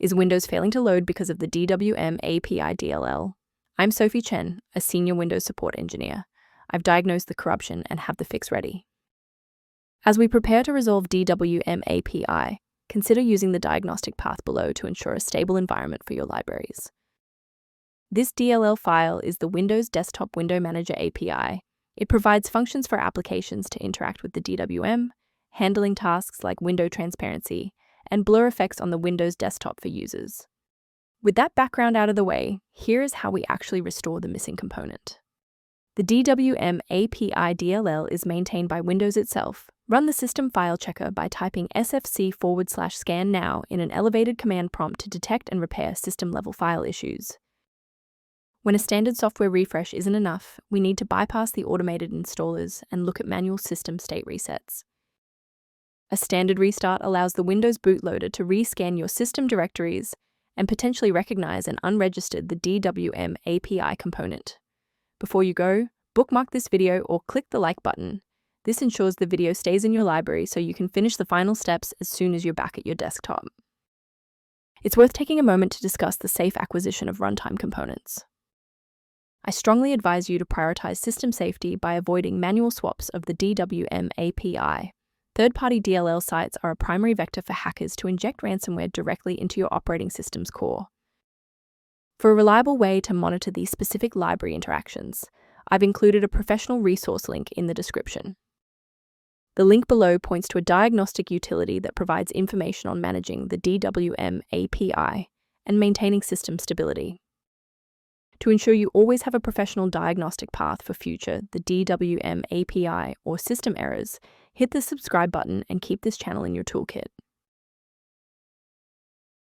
Is Windows failing to load because of the Dwmapi.dll? I'm Sophie Chen, a senior Windows support engineer. I've diagnosed the corruption and have the fix ready. As we prepare to resolve Dwmapi, consider using the diagnostic path below to ensure a stable environment for your libraries. This DLL file is the Windows Desktop Window Manager API. It provides functions for applications to interact with the DWM, handling tasks like window transparency, and blur effects on the Windows desktop for users. With that background out of the way, here is how we actually restore the missing component. The Dwmapi.dll is maintained by Windows itself. Run the system file checker by typing sfc/scan now in an elevated command prompt to detect and repair system-level file issues. When a standard software refresh isn't enough, we need to bypass the automated installers and look at manual system state resets. A standard restart allows the Windows bootloader to rescan your system directories and potentially recognize and unregister the Dwmapi component. Before you go, bookmark this video or click the like button. This ensures the video stays in your library so you can finish the final steps as soon as you're back at your desktop. It's worth taking a moment to discuss the safe acquisition of runtime components. I strongly advise you to prioritize system safety by avoiding manual swaps of the Dwmapi. Third-party DLL sites are a primary vector for hackers to inject ransomware directly into your operating system's core. For a reliable way to monitor these specific library interactions, I've included a professional resource link in the description. The link below points to a diagnostic utility that provides information on managing the Dwmapi and maintaining system stability. To ensure you always have a professional diagnostic path for future the Dwmapi or system errors, hit the subscribe button and keep this channel in your toolkit.